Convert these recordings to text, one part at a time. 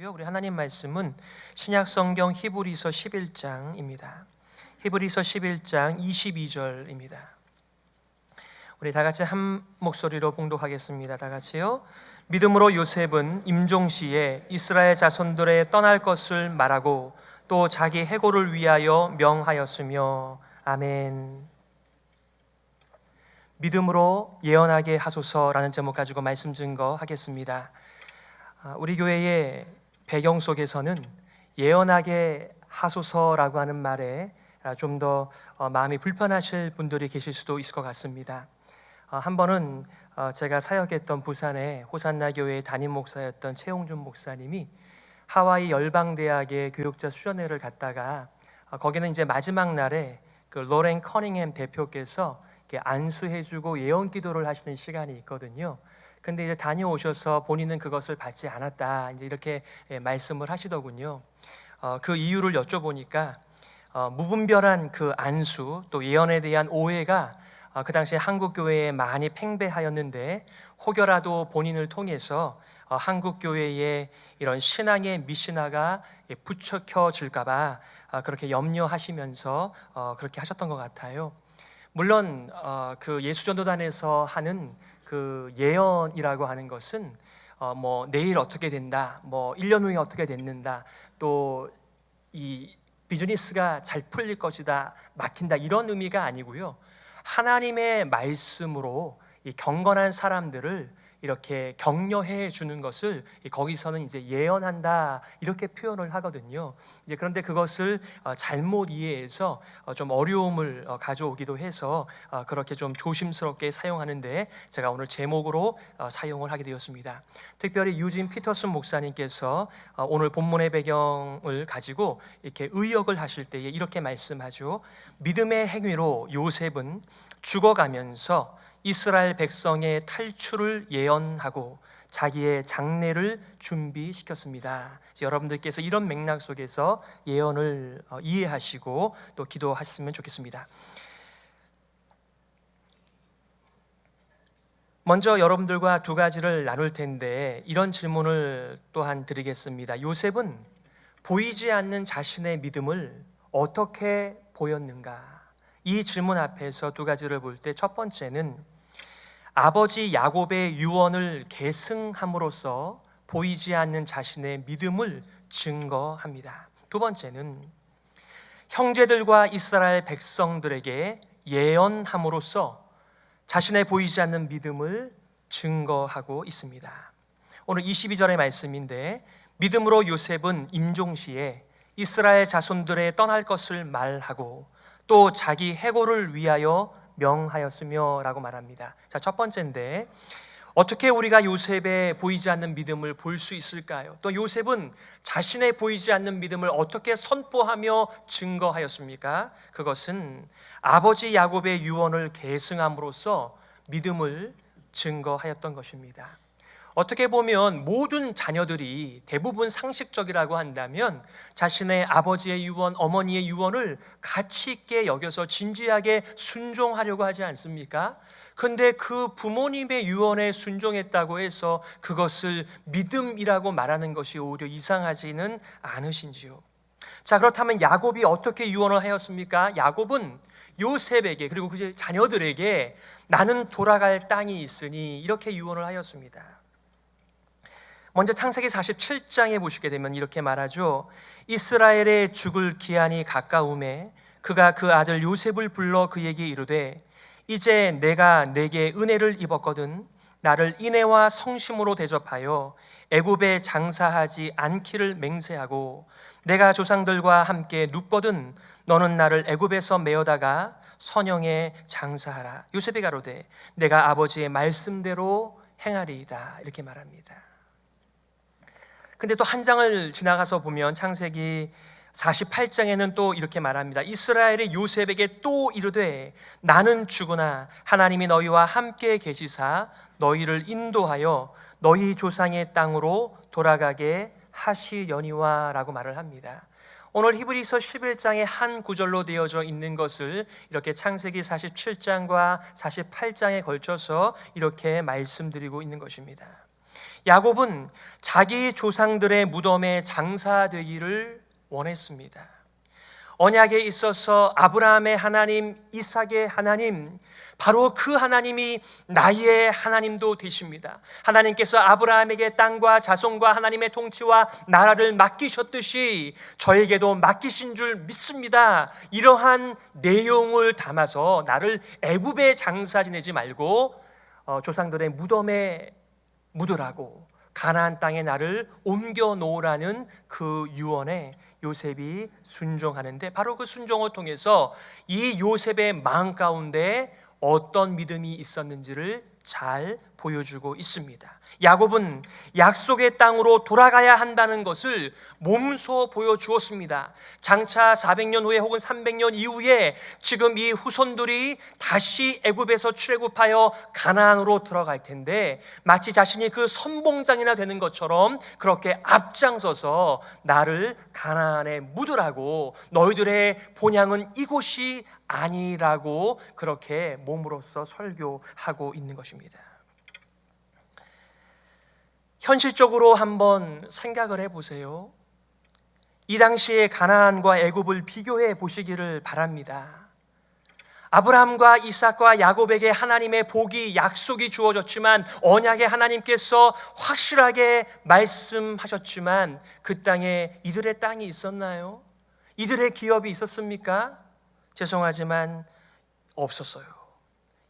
하고요. 우리 하나님 말씀은 신약 성경 히브리서 11장입니다. 히브리서 11장 22절입니다. 우리 다 같이 한 목소리로 봉독하겠습니다. 다 같이요. 믿음으로 요셉은 임종시에 이스라엘 자손들의 떠날 것을 말하고 또 자기 해고를 위하여 명하였으며. 아멘. 믿음으로 예언하게 하소서라는 제목 가지고 말씀 증거하겠습니다. 우리 교회의 배경 속에서는 예언하게 하소서라고 하는 말에 좀 더 마음이 불편하실 분들이 계실 수도 있을 것 같습니다. 한 번은 제가 사역했던 부산의 호산나 교회의 담임 목사였던 최용준 목사님이 하와이 열방대학의 교육자 수련회를 갔다가 거기는 이제 마지막 날에 그 로렌 커닝햄 대표께서 안수해주고 예언 기도를 하시는 시간이 있거든요. 근데 이제 다녀오셔서 본인은 그것을 받지 않았다, 이제 이렇게 말씀을 하시더군요. 그 이유를 여쭤보니까 무분별한 그 안수 또 예언에 대한 오해가 그 당시에 한국 교회에 많이 팽배하였는데 혹여라도 본인을 통해서 한국 교회의 이런 신앙의 미신화가 부추겨질까봐 그렇게 염려하시면서 그렇게 하셨던 것 같아요. 물론 그 예수전도단에서 하는 그 예언이라고 하는 것은 뭐 내일 어떻게 된다, 뭐 1년 후에 어떻게 됐는다, 또 이 비즈니스가 잘 풀릴 것이다, 막힌다, 이런 의미가 아니고요. 하나님의 말씀으로 이 경건한 사람들을 이렇게 격려해 주는 것을 거기서는 이제 예언한다, 이렇게 표현을 하거든요. 이제 그런데 그것을 잘못 이해해서 좀 어려움을 가져오기도 해서 그렇게 좀 조심스럽게 사용하는데 제가 오늘 제목으로 사용을 하게 되었습니다. 특별히 유진 피터슨 목사님께서 오늘 본문의 배경을 가지고 이렇게 의역을 하실 때에 이렇게 말씀하죠. 믿음의 행위로 요셉은 죽어가면서 이스라엘 백성의 탈출을 예언하고 자기의 장례를 준비시켰습니다. 여러분들께서 이런 맥락 속에서 예언을 이해하시고 또 기도하셨으면 좋겠습니다. 먼저 여러분들과 두 가지를 나눌 텐데 이런 질문을 또한 드리겠습니다. 요셉은 보이지 않는 자신의 믿음을 어떻게 보였는가? 이 질문 앞에서 두 가지를 볼 때 첫 번째는 아버지 야곱의 유언을 계승함으로써 보이지 않는 자신의 믿음을 증거합니다. 두 번째는 형제들과 이스라엘 백성들에게 예언함으로써 자신의 보이지 않는 믿음을 증거하고 있습니다. 오늘 22절의 말씀인데 믿음으로 요셉은 임종시에 이스라엘 자손들의 떠날 것을 말하고 또 자기 해고를 위하여 명하였으며 라고 말합니다. 자, 첫 번째인데 어떻게 우리가 요셉의 보이지 않는 믿음을 볼 수 있을까요? 또 요셉은 자신의 보이지 않는 믿음을 어떻게 선포하며 증거하였습니까? 그것은 아버지 야곱의 유언을 계승함으로써 믿음을 증거하였던 것입니다. 어떻게 보면 모든 자녀들이 대부분 상식적이라고 한다면 자신의 아버지의 유언, 어머니의 유언을 가치 있게 여겨서 진지하게 순종하려고 하지 않습니까? 그런데 그 부모님의 유언에 순종했다고 해서 그것을 믿음이라고 말하는 것이 오히려 이상하지는 않으신지요? 자, 그렇다면 야곱이 어떻게 유언을 하였습니까? 야곱은 요셉에게 그리고 그 자녀들에게 나는 돌아갈 땅이 있으니 이렇게 유언을 하였습니다. 먼저 창세기 47장에 보시게 되면 이렇게 말하죠. 이스라엘의 죽을 기한이 가까움에 그가 그 아들 요셉을 불러 그에게 이르되 이제 내가 내게 은혜를 입었거든 나를 인애와 성심으로 대접하여 애굽에 장사하지 않기를 맹세하고 내가 조상들과 함께 눕거든 너는 나를 애굽에서 메어다가 선영에 장사하라. 요셉이 가로되 내가 아버지의 말씀대로 행하리이다, 이렇게 말합니다. 근데 또 한 장을 지나가서 보면 창세기 48장에는 또 이렇게 말합니다. 이스라엘의 요셉에게 또 이르되 나는 죽으나 하나님이 너희와 함께 계시사 너희를 인도하여 너희 조상의 땅으로 돌아가게 하시려니와 라고 말을 합니다. 오늘 히브리서 11장의 한 구절로 되어져 있는 것을 이렇게 창세기 47장과 48장에 걸쳐서 이렇게 말씀드리고 있는 것입니다. 야곱은 자기 조상들의 무덤에 장사되기를 원했습니다. 언약에 있어서 아브라함의 하나님, 이삭의 하나님, 바로 그 하나님이 나의 하나님도 되십니다. 하나님께서 아브라함에게 땅과 자손과 하나님의 통치와 나라를 맡기셨듯이 저에게도 맡기신 줄 믿습니다. 이러한 내용을 담아서 나를 애굽에 장사 지내지 말고 조상들의 무덤에 묻으라고, 가나안 땅에 나를 옮겨 놓으라는 그 유언에 요셉이 순종하는데, 바로 그 순종을 통해서 이 요셉의 마음 가운데 어떤 믿음이 있었는지를 잘 보여주고 있습니다. 야곱은 약속의 땅으로 돌아가야 한다는 것을 몸소 보여주었습니다. 장차 400년 후에 혹은 300년 이후에 지금 이 후손들이 다시 애굽에서 출애굽하여 가나안으로 들어갈 텐데, 마치 자신이 그 선봉장이나 되는 것처럼 그렇게 앞장서서 나를 가나안에 묻으라고, 너희들의 본향은 이곳이 아니라고 그렇게 몸으로써 설교하고 있는 것입니다. 현실적으로 한번 생각을 해보세요. 이 당시에 가나안과 애굽을 비교해 보시기를 바랍니다. 아브라함과 이삭과 야곱에게 하나님의 복이, 약속이 주어졌지만, 언약의 하나님께서 확실하게 말씀하셨지만 그 땅에 이들의 땅이 있었나요? 이들의 기업이 있었습니까? 죄송하지만 없었어요.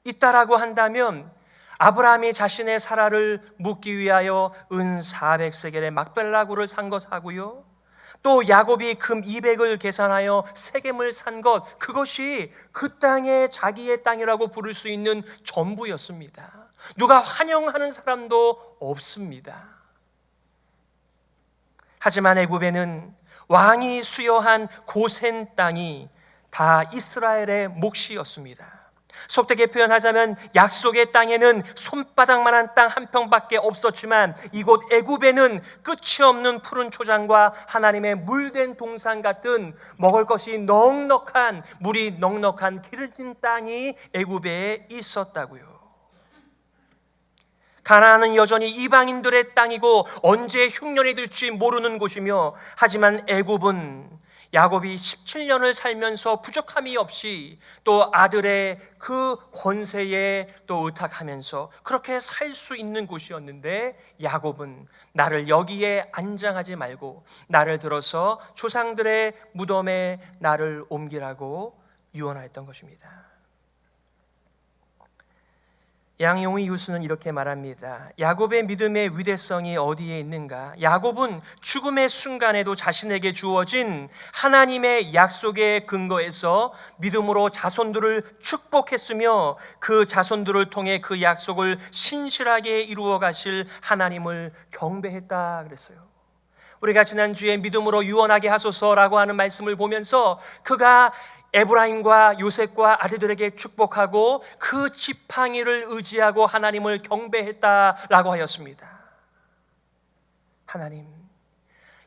있다라고 한다면 아브라함이 자신의 사라를 묻기 위하여 은 400세겔의 막벨라구를 산 것하고요, 또 야곱이 금 200을 계산하여 세겜을 산 것, 그것이 그 땅의 자기의 땅이라고 부를 수 있는 전부였습니다. 누가 환영하는 사람도 없습니다. 하지만 애굽에는 왕이 수여한 고센 땅이 다 이스라엘의 몫이었습니다. 속되게 표현하자면 약속의 땅에는 손바닥만한 땅 한 평밖에 없었지만, 이곳 애굽에는 끝이 없는 푸른 초장과 하나님의 물된 동산 같은 먹을 것이 넉넉한, 물이 넉넉한 기름진 땅이 애굽에 있었다고요. 가나안은 여전히 이방인들의 땅이고 언제 흉년이 들지 모르는 곳이며, 하지만 애굽은 야곱이 17년을 살면서 부족함이 없이 또 아들의 그 권세에 또 의탁하면서 그렇게 살 수 있는 곳이었는데, 야곱은 나를 여기에 안장하지 말고 나를 들어서 조상들의 무덤에 나를 옮기라고 유언하였던 것입니다. 양용의 유수는 이렇게 말합니다. 야곱의 믿음의 위대성이 어디에 있는가? 야곱은 죽음의 순간에도 자신에게 주어진 하나님의 약속의 근거에서 믿음으로 자손들을 축복했으며, 그 자손들을 통해 그 약속을 신실하게 이루어 가실 하나님을 경배했다 그랬어요. 우리가 지난주에 믿음으로 유언하게 하소서라고 하는 말씀을 보면서 그가 에브라임과 요셉과 아들들에게 축복하고 그 지팡이를 의지하고 하나님을 경배했다라고 하였습니다. 하나님,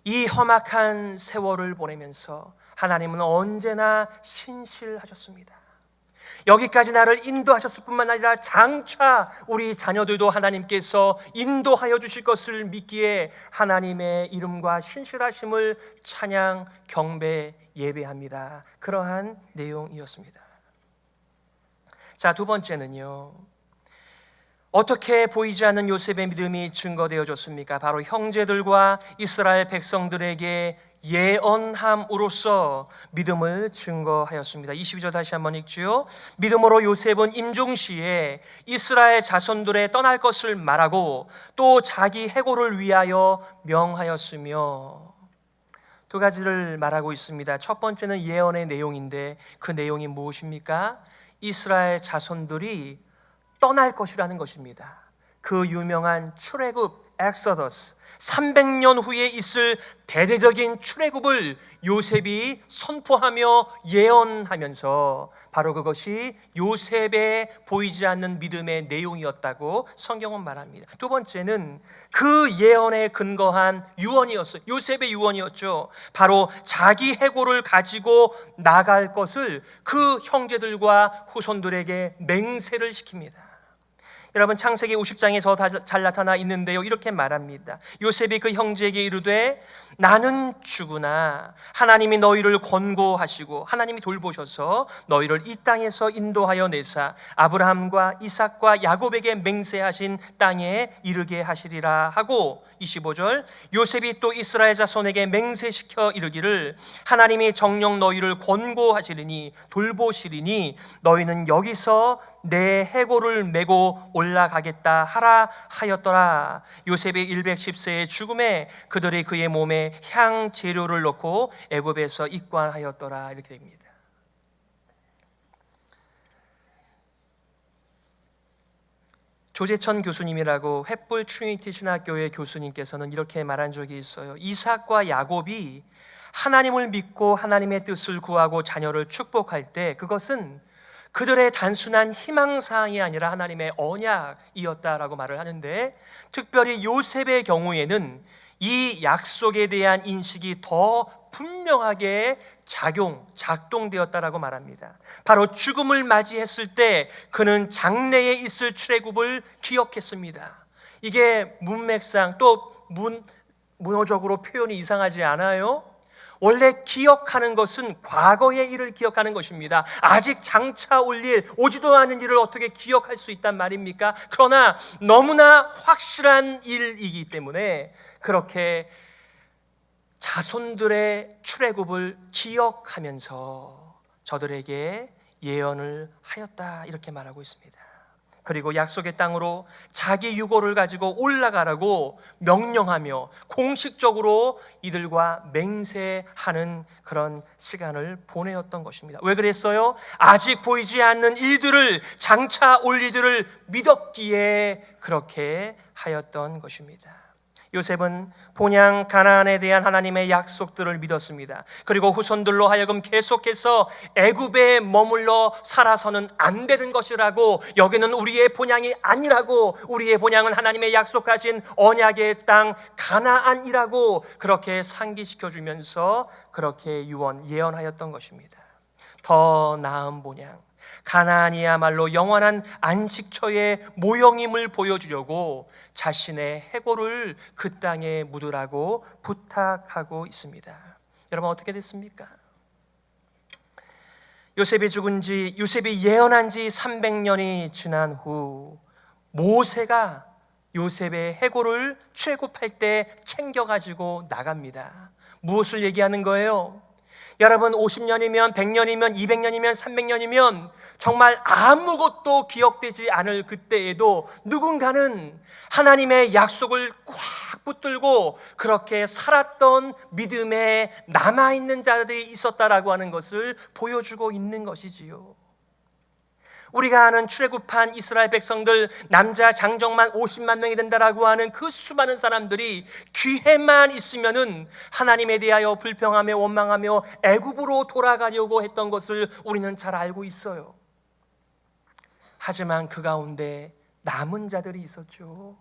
이 험악한 세월을 보내면서 하나님은 언제나 신실하셨습니다. 여기까지 나를 인도하셨을 뿐만 아니라 장차 우리 자녀들도 하나님께서 인도하여 주실 것을 믿기에 하나님의 이름과 신실하심을 찬양, 경배, 예배합니다. 그러한 내용이었습니다. 자, 두 번째는요, 어떻게 보이지 않는 요셉의 믿음이 증거되어졌습니까? 바로 형제들과 이스라엘 백성들에게 예언함으로써 믿음을 증거하였습니다. 22절 다시 한번 읽지요. 믿음으로 요셉은 임종시에 이스라엘 자손들의 떠날 것을 말하고 또 자기 해고를 위하여 명하였으며, 두 가지를 말하고 있습니다. 첫 번째는 예언의 내용인데, 그 내용이 무엇입니까? 이스라엘 자손들이 떠날 것이라는 것입니다. 그 유명한 출애굽, 엑소더스, 300년 후에 있을 대대적인 출애굽을 요셉이 선포하며 예언하면서 바로 그것이 요셉의 보이지 않는 믿음의 내용이었다고 성경은 말합니다. 두 번째는 그 예언에 근거한 유언이었어요. 요셉의 유언이었죠. 바로 자기 해고를 가지고 나갈 것을 그 형제들과 후손들에게 맹세를 시킵니다. 여러분 창세기 50장에 더 잘 나타나 있는데요, 이렇게 말합니다. 요셉이 그 형제에게 이르되 나는 죽으나 하나님이 너희를 권고하시고 하나님이 돌보셔서 너희를 이 땅에서 인도하여 내사 아브라함과 이삭과 야곱에게 맹세하신 땅에 이르게 하시리라 하고, 25절 요셉이 또 이스라엘 자손에게 맹세시켜 이르기를 하나님이 정녕 너희를 권고하시리니 돌보시리니 너희는 여기서 내 해골을 메고 올라가겠다 하라 하였더라. 요셉의 110세의 죽음에 그들이 그의 몸에 향 재료를 넣고 애굽에서 입관하였더라. 이렇게 됩니다. 조재천 교수님이라고 횃불 트리니티 신학교의 교수님께서는 이렇게 말한 적이 있어요. 이삭과 야곱이 하나님을 믿고 하나님의 뜻을 구하고 자녀를 축복할 때 그것은 그들의 단순한 희망사항이 아니라 하나님의 언약이었다라고 말을 하는데, 특별히 요셉의 경우에는 이 약속에 대한 인식이 더 분명하게 작동되었다라고 말합니다. 바로 죽음을 맞이했을 때 그는 장래에 있을 출애굽을 기억했습니다. 이게 문맥상 또 문어적으로 표현이 이상하지 않아요? 원래 기억하는 것은 과거의 일을 기억하는 것입니다. 아직 장차 올 일, 오지도 않은 일을 어떻게 기억할 수 있단 말입니까? 그러나 너무나 확실한 일이기 때문에 그렇게 자손들의 출애굽을 기억하면서 저들에게 예언을 하였다, 이렇게 말하고 있습니다. 그리고 약속의 땅으로 자기 유고를 가지고 올라가라고 명령하며 공식적으로 이들과 맹세하는 그런 시간을 보내었던 것입니다. 왜 그랬어요? 아직 보이지 않는 일들을, 장차 올 일들을 믿었기에 그렇게 하였던 것입니다. 요셉은 본향 가나안에 대한 하나님의 약속들을 믿었습니다. 그리고 후손들로 하여금 계속해서 애굽에 머물러 살아서는 안 되는 것이라고, 여기는 우리의 본향이 아니라고, 우리의 본향은 하나님의 약속하신 언약의 땅 가나안이라고 그렇게 상기시켜주면서 그렇게 예언하였던 것입니다. 더 나은 본향, 가나안이야말로 영원한 안식처의 모형임을 보여주려고 자신의 해골을 그 땅에 묻으라고 부탁하고 있습니다. 여러분, 어떻게 됐습니까? 요셉이 예언한 지 300년이 지난 후 모세가 요셉의 해골을 출애굽할 때 챙겨가지고 나갑니다. 무엇을 얘기하는 거예요? 여러분, 50년이면 100년이면 200년이면 300년이면 정말 아무것도 기억되지 않을 그때에도 누군가는 하나님의 약속을 꽉 붙들고 그렇게 살았던 믿음에 남아있는 자들이 있었다라고 하는 것을 보여주고 있는 것이지요. 우리가 아는 출애굽한 이스라엘 백성들, 남자 장정만 50만 명이 된다라고 하는 그 수많은 사람들이 기회만 있으면은 하나님에 대하여 불평하며 원망하며 애굽으로 돌아가려고 했던 것을 우리는 잘 알고 있어요. 하지만 그 가운데 남은 자들이 있었죠.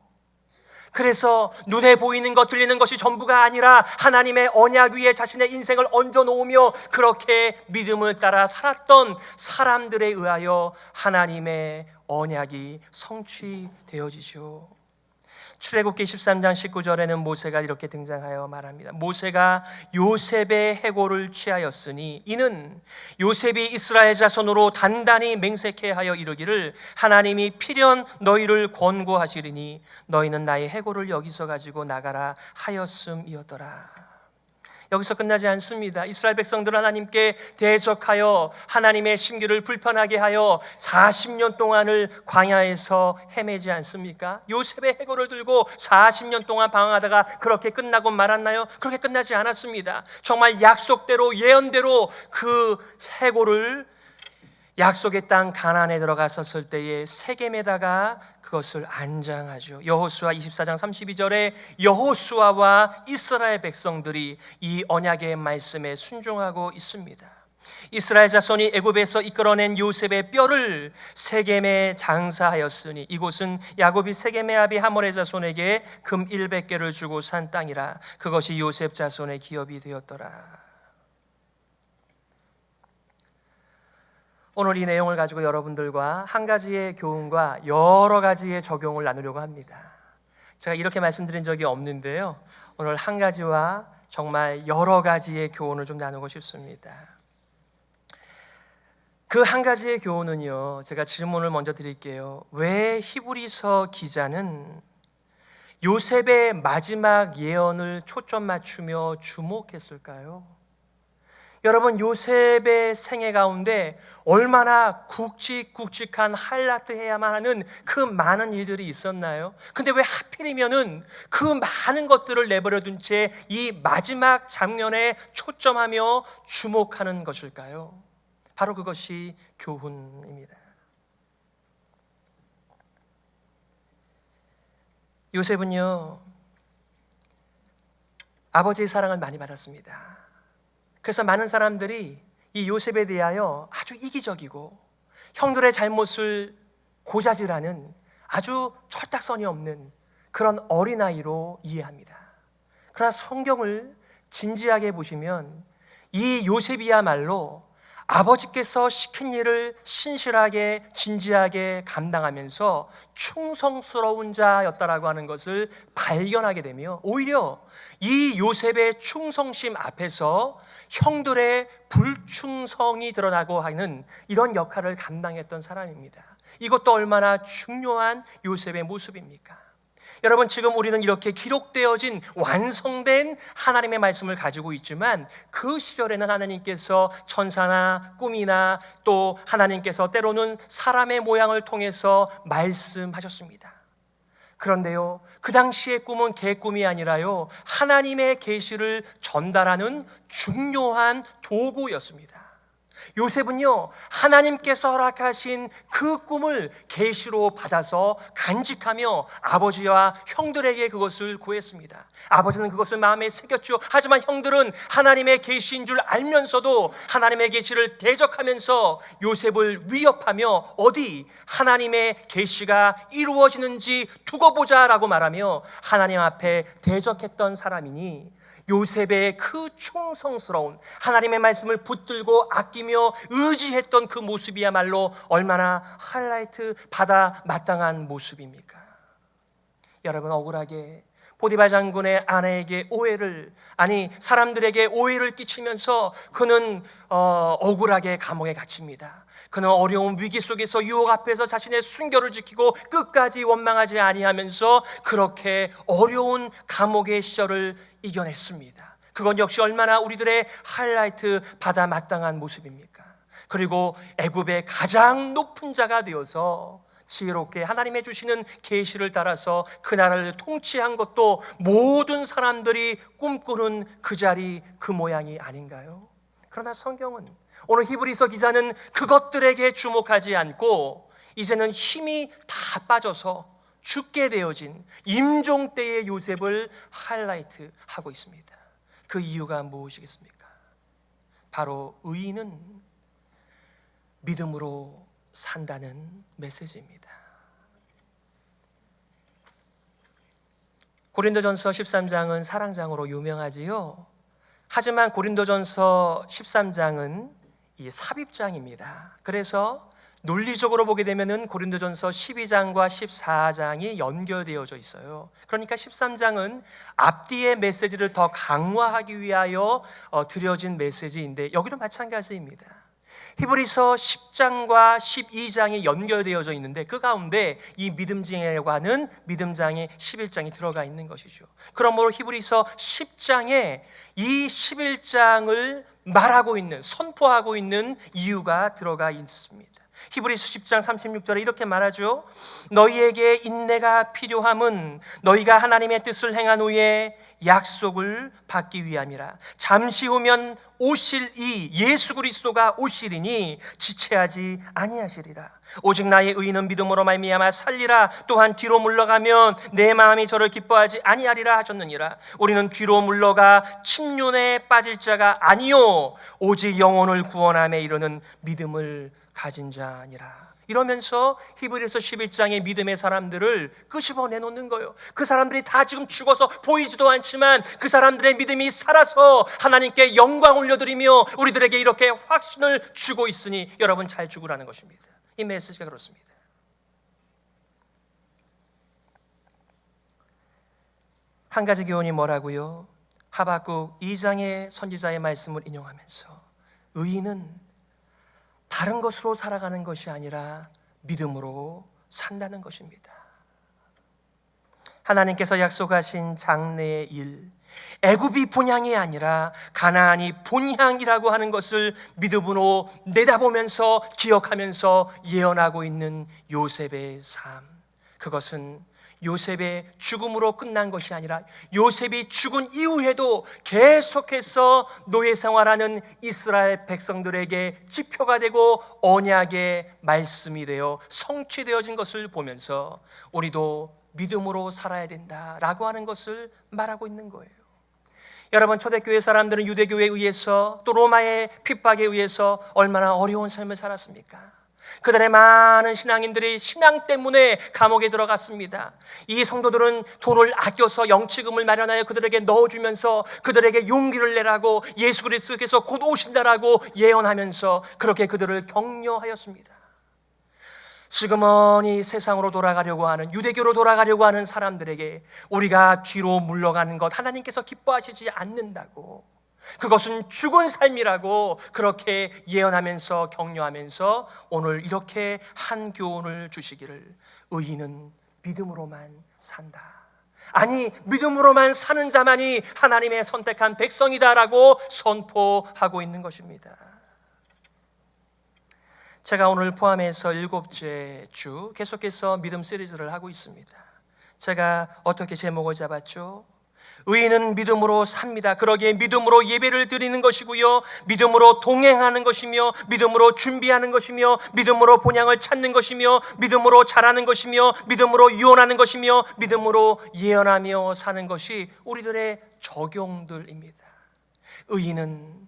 그래서 눈에 보이는 것, 들리는 것이 전부가 아니라 하나님의 언약 위에 자신의 인생을 얹어 놓으며 그렇게 믿음을 따라 살았던 사람들에 의하여 하나님의 언약이 성취되어지죠. 출애굽기 13장 19절에는 모세가 이렇게 등장하여 말합니다. 모세가 요셉의 해골을 취하였으니 이는 요셉이 이스라엘 자손으로 단단히 맹세케 하여 이르기를 하나님이 필연 너희를 권고하시리니 너희는 나의 해골을 여기서 가지고 나가라 하였음이었더라. 여기서 끝나지 않습니다. 이스라엘 백성들은 하나님께 대적하여 하나님의 심기를 불편하게 하여 40년 동안을 광야에서 헤매지 않습니까? 요셉의 해골을 들고 40년 동안 방황하다가 그렇게 끝나고 말았나요? 그렇게 끝나지 않았습니다. 정말 약속대로, 예언대로 그 해골을 약속의 땅 가나안에 들어갔었을 때에 세겜에다가 그것을 안장하죠. 여호수아 24장 32절에 여호수아와 이스라엘 백성들이 이 언약의 말씀에 순종하고 있습니다. 이스라엘 자손이 애굽에서 이끌어낸 요셉의 뼈를 세겜에 장사하였으니 이곳은 야곱이 세겜의 아비 하몰의 자손에게 금 100개를 주고 산 땅이라 그것이 요셉 자손의 기업이 되었더라. 오늘 이 내용을 가지고 여러분들과 한 가지의 교훈과 여러 가지의 적용을 나누려고 합니다. 제가 이렇게 말씀드린 적이 없는데요, 오늘 한 가지와 정말 여러 가지의 교훈을 좀 나누고 싶습니다. 그 한 가지의 교훈은요, 제가 질문을 먼저 드릴게요. 왜 히브리서 기자는 요셉의 마지막 예언을 초점 맞추며 주목했을까요? 여러분, 요셉의 생애 가운데 얼마나 굵직굵직한 하이라이트해야만 하는 그 많은 일들이 있었나요? 근데 왜 하필이면은 그 많은 것들을 내버려둔 채 이 마지막 장면에 초점하며 주목하는 것일까요? 바로 그것이 교훈입니다. 요셉은요, 아버지의 사랑을 많이 받았습니다. 그래서 많은 사람들이 이 요셉에 대하여 아주 이기적이고 형들의 잘못을 고자질하는 아주 철딱선이 없는 그런 어린아이로 이해합니다. 그러나 성경을 진지하게 보시면 이 요셉이야말로 아버지께서 시킨 일을 신실하게 진지하게 감당하면서 충성스러운 자였다라고 하는 것을 발견하게 되며, 오히려 이 요셉의 충성심 앞에서 형들의 불충성이 드러나고 하는 이런 역할을 감당했던 사람입니다. 이것도 얼마나 중요한 요셉의 모습입니까? 여러분, 지금 우리는 이렇게 기록되어진 완성된 하나님의 말씀을 가지고 있지만, 그 시절에는 하나님께서 천사나 꿈이나 또 하나님께서 때로는 사람의 모양을 통해서 말씀하셨습니다. 그런데요, 그 당시의 꿈은 개꿈이 아니라요, 하나님의 계시를 전달하는 중요한 도구였습니다. 요셉은요, 하나님께서 허락하신 그 꿈을 계시로 받아서 간직하며 아버지와 형들에게 그것을 구했습니다. 아버지는 그것을 마음에 새겼죠. 하지만 형들은 하나님의 계시인 줄 알면서도 하나님의 계시를 대적하면서 요셉을 위협하며, 어디 하나님의 계시가 이루어지는지 두고 보자라고 말하며 하나님 앞에 대적했던 사람이니, 요셉의 그 충성스러운 하나님의 말씀을 붙들고 아끼며 의지했던 그 모습이야말로 얼마나 하이라이트 받아 마땅한 모습입니까? 여러분, 억울하게 보디발 장군의 아내에게 사람들에게 오해를 끼치면서 그는 억울하게 감옥에 갇힙니다. 그는 어려운 위기 속에서 유혹 앞에서 자신의 순결을 지키고 끝까지 원망하지 아니하면서 그렇게 어려운 감옥의 시절을 이겨냈습니다. 그건 역시 얼마나 우리들의 하이라이트 받아 마땅한 모습입니까? 그리고 애굽의 가장 높은 자가 되어서 지혜롭게 하나님의 주시는 계시를 따라서 그 나라를 통치한 것도 모든 사람들이 꿈꾸는 그 자리, 그 모양이 아닌가요? 그러나 성경은, 오늘 히브리서 기자는 그것들에게 주목하지 않고 이제는 힘이 다 빠져서 죽게 되어진 임종 때의 요셉을 하이라이트하고 있습니다. 그 이유가 무엇이겠습니까? 바로 의인은 믿음으로 산다는 메시지입니다. 고린도전서 13장은 사랑장으로 유명하지요. 하지만 고린도전서 13장은 이 삽입장입니다. 그래서 논리적으로 보게 되면은 고린도전서 12장과 14장이 연결되어져 있어요. 그러니까 13장은 앞뒤의 메시지를 더 강화하기 위하여 드려진 메시지인데, 여기도 마찬가지입니다. 히브리서 10장과 12장이 연결되어져 있는데, 그 가운데 이 믿음장에 관한 믿음장의 11장이 들어가 있는 것이죠. 그러므로 히브리서 10장에 이 11장을 말하고 있는, 선포하고 있는 이유가 들어가 있습니다. 히브리서 10장 36절에 이렇게 말하죠. 너희에게 인내가 필요함은 너희가 하나님의 뜻을 행한 후에 약속을 받기 위함이라. 잠시 후면 오실 이 예수 그리스도가 오시리니 지체하지 아니하시리라. 오직 나의 의인은 믿음으로 말미암아 살리라. 또한 뒤로 물러가면 내 마음이 저를 기뻐하지 아니하리라 하셨느니라. 우리는 뒤로 물러가 침륜에 빠질 자가 아니요 오직 영혼을 구원함에 이르는 믿음을 가진 자니라. 이러면서 히브리서 11장의 믿음의 사람들을 끄집어내 놓는 거예요. 그 사람들이 다 지금 죽어서 보이지도 않지만 그 사람들의 믿음이 살아서 하나님께 영광 올려드리며 우리들에게 이렇게 확신을 주고 있으니 여러분 잘 죽으라는 것입니다. 이 메시지가 그렇습니다. 한 가지 교훈이 뭐라고요? 하박국 2장의 선지자의 말씀을 인용하면서 의인은 다른 것으로 살아가는 것이 아니라 믿음으로 산다는 것입니다. 하나님께서 약속하신 장래의 일, 애굽이 본향이 아니라 가나안이 본향이라고 하는 것을 믿음으로 내다보면서 기억하면서 예언하고 있는 요셉의 삶, 그것은 요셉의 죽음으로 끝난 것이 아니라 요셉이 죽은 이후에도 계속해서 노예 생활하는 이스라엘 백성들에게 지표가 되고 언약의 말씀이 되어 성취되어진 것을 보면서 우리도 믿음으로 살아야 된다라고 하는 것을 말하고 있는 거예요. 여러분, 초대교회 사람들은 유대교회에 의해서 또 로마의 핍박에 의해서 얼마나 어려운 삶을 살았습니까? 그들의 많은 신앙인들이 신앙 때문에 감옥에 들어갔습니다. 이 성도들은 돈을 아껴서 영치금을 마련하여 그들에게 넣어주면서 그들에게 용기를 내라고 예수 그리스도께서 곧 오신다라고 예언하면서 그렇게 그들을 격려하였습니다. 슬그머니 세상으로 돌아가려고 하는, 유대교로 돌아가려고 하는 사람들에게 우리가 뒤로 물러가는 것 하나님께서 기뻐하시지 않는다고, 그것은 죽은 삶이라고 그렇게 예언하면서 격려하면서 오늘 이렇게 한 교훈을 주시기를, 의인은 믿음으로만 산다. 아니, 믿음으로만 사는 자만이 하나님의 선택한 백성이다라고 선포하고 있는 것입니다. 제가 오늘 포함해서 7째 주 계속해서 믿음 시리즈를 하고 있습니다. 제가 어떻게 제목을 잡았죠? 의인은 믿음으로 삽니다. 그러기에 믿음으로 예배를 드리는 것이고요, 믿음으로 동행하는 것이며, 믿음으로 준비하는 것이며, 믿음으로 본향을 찾는 것이며, 믿음으로 자라는 것이며, 믿음으로 유언하는 것이며, 믿음으로 예언하며 사는 것이 우리들의 적용들입니다. 의인은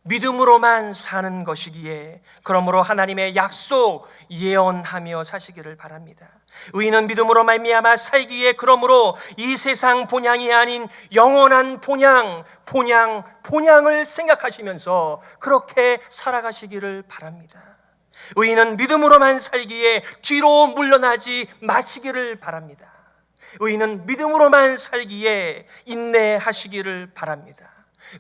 믿음으로만 사는 것이기에 그러므로 하나님의 약속 예언하며 사시기를 바랍니다. 의인은 믿음으로 말미암아 살기에 그러므로 이 세상 본향이 아닌 영원한 본향을 생각하시면서 그렇게 살아가시기를 바랍니다. 의인은 믿음으로만 살기에 뒤로 물러나지 마시기를 바랍니다. 의인은 믿음으로만 살기에 인내하시기를 바랍니다.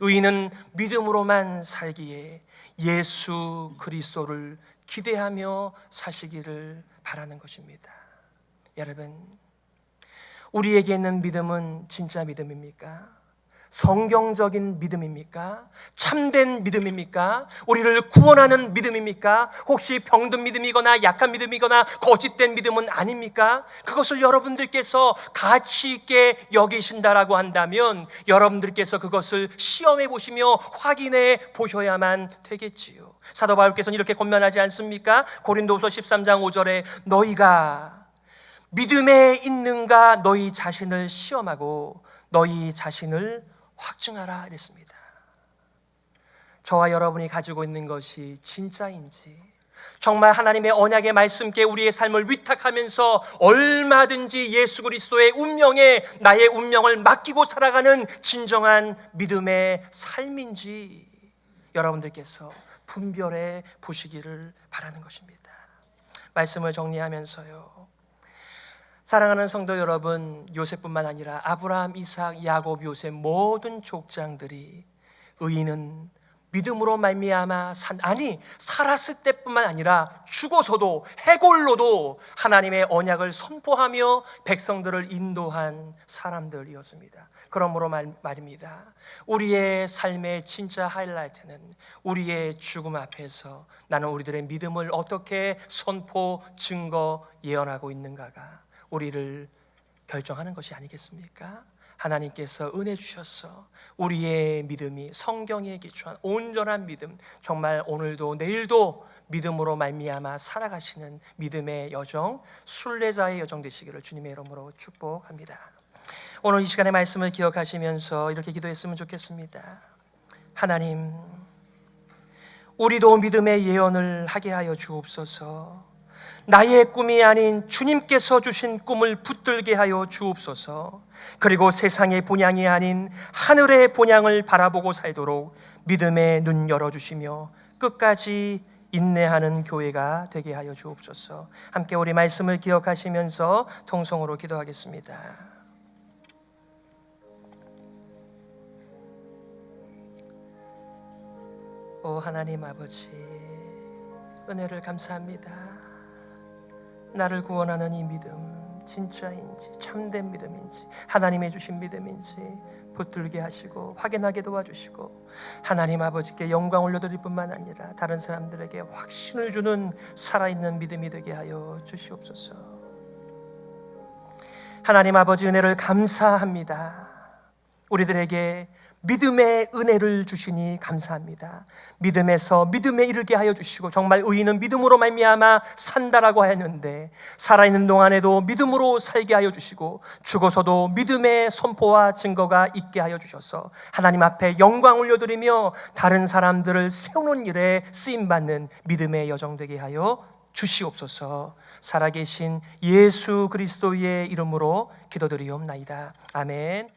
의인은 믿음으로만 살기에 예수 그리스도를 기대하며 사시기를 바라는 것입니다. 여러분, 우리에게 있는 믿음은 진짜 믿음입니까? 성경적인 믿음입니까? 참된 믿음입니까? 우리를 구원하는 믿음입니까? 혹시 병든 믿음이거나 약한 믿음이거나 거짓된 믿음은 아닙니까? 그것을 여러분들께서 가치 있게 여기신다라고 한다면 여러분들께서 그것을 시험해 보시며 확인해 보셔야만 되겠지요. 사도 바울께서는 이렇게 권면하지 않습니까? 고린도후서 13장 5절에 너희가 믿음에 있는가 너희 자신을 시험하고 너희 자신을 확증하라 이랬습니다. 저와 여러분이 가지고 있는 것이 진짜인지, 정말 하나님의 언약의 말씀께 우리의 삶을 위탁하면서 얼마든지 예수 그리스도의 운명에 나의 운명을 맡기고 살아가는 진정한 믿음의 삶인지 여러분들께서 분별해 보시기를 바라는 것입니다. 말씀을 정리하면서요, 사랑하는 성도 여러분, 요셉뿐만 아니라 아브라함, 이삭, 야곱, 요셉 모든 족장들이 의인은 믿음으로 말미암아 살았을 때뿐만 아니라 죽어서도 해골로도 하나님의 언약을 선포하며 백성들을 인도한 사람들이었습니다. 그러므로 말입니다, 우리의 삶의 진짜 하이라이트는 우리의 죽음 앞에서 나는 우리들의 믿음을 어떻게 선포, 증거, 예언하고 있는가가 우리를 결정하는 것이 아니겠습니까? 하나님께서 은혜 주셔서 우리의 믿음이 성경에 기초한 온전한 믿음, 정말 오늘도 내일도 믿음으로 말미암아 살아가시는 믿음의 여정, 순례자의 여정 되시기를 주님의 이름으로 축복합니다. 오늘 이 시간의 말씀을 기억하시면서 이렇게 기도했으면 좋겠습니다. 하나님, 우리도 믿음의 예언을 하게 하여 주옵소서. 나의 꿈이 아닌 주님께서 주신 꿈을 붙들게 하여 주옵소서. 그리고 세상의 본향이 아닌 하늘의 본향을 바라보고 살도록 믿음의 눈 열어주시며 끝까지 인내하는 교회가 되게 하여 주옵소서. 함께 우리 말씀을 기억하시면서 통성으로 기도하겠습니다. 오 하나님 아버지, 은혜를 감사합니다. 나를 구원하는 이 믿음 진짜인지 참된 믿음인지 하나님의 주신 믿음인지 붙들게 하시고 확인하게 도와주시고 하나님 아버지께 영광 올려드릴 뿐만 아니라 다른 사람들에게 확신을 주는 살아있는 믿음이 되게 하여 주시옵소서. 하나님 아버지, 은혜를 감사합니다. 우리들에게 믿음의 은혜를 주시니 감사합니다. 믿음에서 믿음에 이르게 하여 주시고 정말 의인은 믿음으로 말미암아 산다라고 하였는데 살아있는 동안에도 믿음으로 살게 하여 주시고 죽어서도 믿음의 선포와 증거가 있게 하여 주셔서 하나님 앞에 영광 올려드리며 다른 사람들을 세우는 일에 쓰임받는 믿음의 여정 되게 하여 주시옵소서. 살아계신 예수 그리스도의 이름으로 기도드리옵나이다. 아멘.